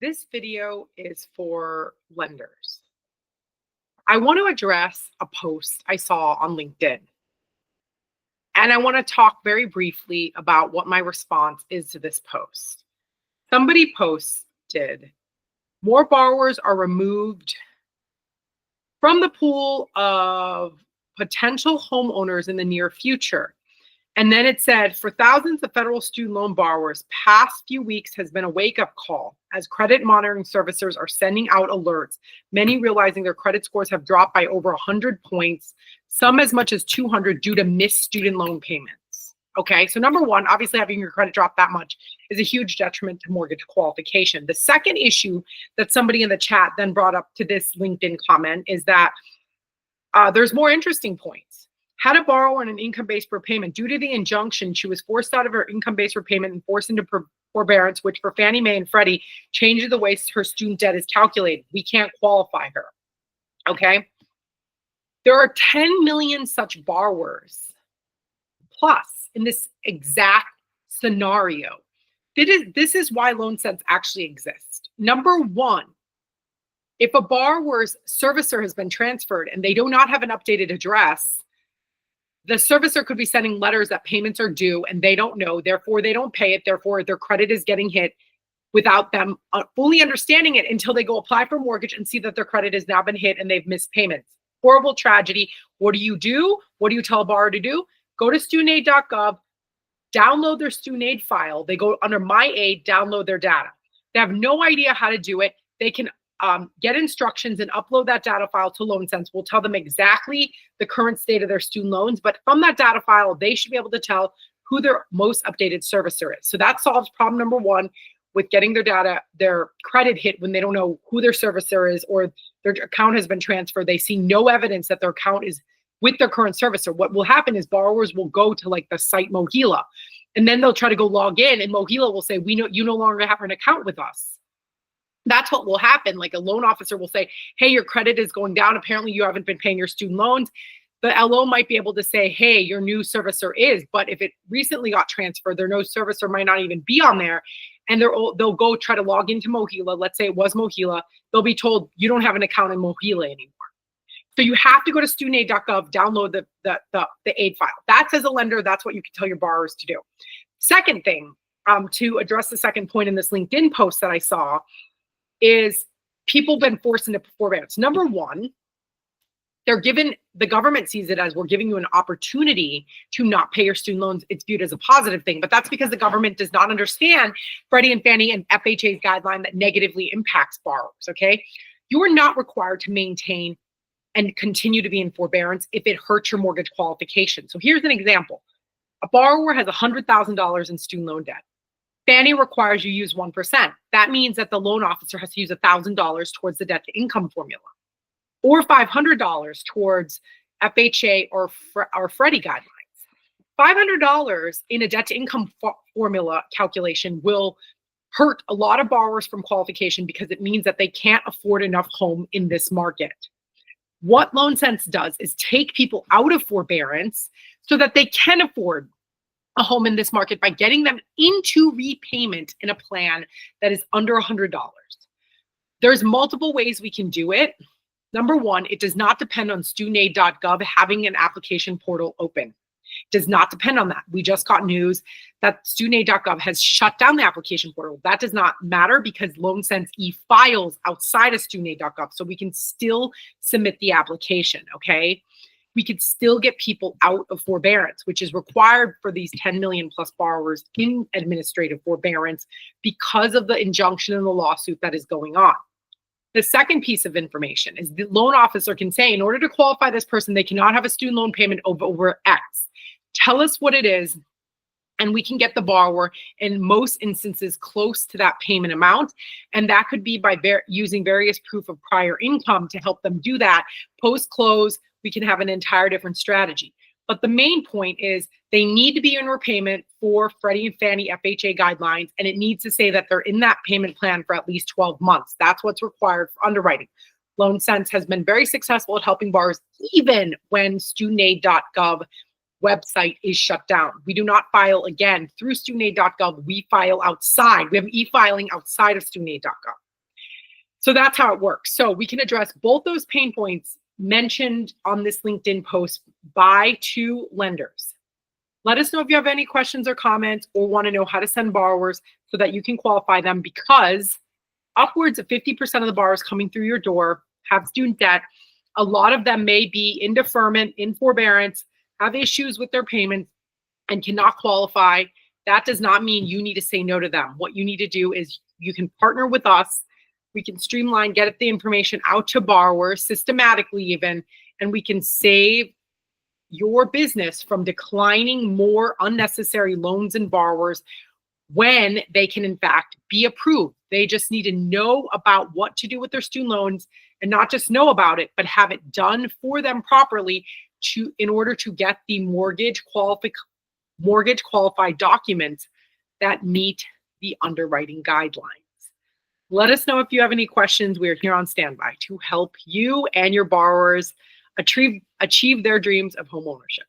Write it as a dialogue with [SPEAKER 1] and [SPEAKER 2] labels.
[SPEAKER 1] This video is for lenders. I want to address a post I saw on LinkedIn. And I want to talk very briefly about what my response is to this post. Somebody posted, more borrowers are removed from the pool of potential homeowners in the near future. And then it said, for thousands of federal student loan borrowers, past few weeks has been a wake-up call as credit monitoring servicers are sending out alerts, many realizing their credit scores have dropped by over 100 points, some as much as 200 due to missed student loan payments. Okay, so number one, obviously having your credit drop that much is a huge detriment to mortgage qualification. The second issue that somebody in the chat then brought up to this LinkedIn comment is that there's more interesting points. Had a borrower on an income-based repayment. Due to the injunction, she was forced out of her income-based repayment and forced into forbearance, which for Fannie Mae and Freddie changes the way her student debt is calculated. We can't qualify her, okay? There are 10 million such borrowers plus in this exact scenario. This is why LoanSense actually exists. Number one, if a borrower's servicer has been transferred and they do not have an updated address, the servicer could be sending letters that payments are due and they don't know, therefore they don't pay it, therefore their credit is getting hit without them fully understanding it until they go apply for mortgage and see that their credit has now been hit and they've missed payments. Horrible tragedy. What do you do? What do you tell a borrower to do? Go to studentaid.gov, download their student aid file. They go under My Aid, download their data. They have no idea how to do it. They can get instructions and upload that data file to LoanSense. We'll tell them exactly the current state of their student loans, but from that data file, they should be able to tell who their most updated servicer is. So that solves problem number one with getting their data, their credit hit when they don't know who their servicer is or their account has been transferred. They see no evidence that their account is with their current servicer. What will happen is borrowers will go to like the site Mohila, and then they'll try to go log in, and Mohila will say, "We know you no longer have an account with us." That's what will happen. Like a loan officer will say, hey, your credit is going down. Apparently you haven't been paying your student loans. The LO might be able to say, hey, your new servicer is, but if it recently got transferred, their no servicer might not even be on there. And they'll go try to log into Mohila. Let's say it was Mohila. They'll be told you don't have an account in Mohila anymore. So you have to go to studentaid.gov, download the aid file. That's as a lender, that's what you can tell your borrowers to do. Second thing, to address the second point in this LinkedIn post that I saw, is people been forced into forbearance. Number one, the government sees it as we're giving you an opportunity to not pay your student loans. It's viewed as a positive thing, but that's because the government does not understand Freddie and Fannie and FHA's guideline that negatively impacts borrowers, okay? You are not required to maintain and continue to be in forbearance if it hurts your mortgage qualification. So here's an example. A borrower has $100,000 in student loan debt. Fannie requires you use 1%. That means that the loan officer has to use $1,000 towards the debt to income formula or $500 towards FHA or Freddie guidelines. $500 in a debt to income formula calculation will hurt a lot of borrowers from qualification because it means that they can't afford enough home in this market. What LoanSense does is take people out of forbearance so that they can afford a home in this market by getting them into repayment in a plan that is under $100. There's multiple ways we can do it. Number one, it does not depend on studentaid.gov having an application portal open. It does not depend on that. We just got news that studentaid.gov has shut down the application portal. That does not matter because LoanSense e-files outside of studentaid.gov, so we can still submit the application, okay? We could still get people out of forbearance, which is required for these 10 million plus borrowers in administrative forbearance because of the injunction and the lawsuit that is going on. The second piece of information is the loan officer can say, in order to qualify this person, they cannot have a student loan payment over X. Tell us what it is, and we can get the borrower, in most instances, close to that payment amount. And that could be by using various proof of prior income to help them do that. Post-close, we can have an entire different strategy. But the main point is they need to be in repayment for Freddie and Fannie FHA guidelines, and it needs to say that they're in that payment plan for at least 12 months. That's what's required for underwriting. LoanSense has been very successful at helping borrowers even when studentaid.gov website is shut down. We do not file again through studentaid.gov. We file outside. We have e-filing outside of studentaid.gov. So that's how it works. So we can address both those pain points mentioned on this LinkedIn post by two lenders. Let us know if you have any questions or comments or want to know how to send borrowers so that you can qualify them, because upwards of 50% of the borrowers coming through your door have student debt. A lot of them may be in deferment, in forbearance, have issues with their payments, and cannot qualify. That does not mean you need to say no to them. What you need to do is you can partner with us. We can streamline, get the information out to borrowers systematically even, and we can save your business from declining more unnecessary loans and borrowers when they can in fact be approved. They just need to know about what to do with their student loans, and not just know about it, but have it done for them properly in order to get the mortgage qualified documents that meet the underwriting guidelines. Let us know if you have any questions. We are here on standby to help you and your borrowers achieve their dreams of homeownership.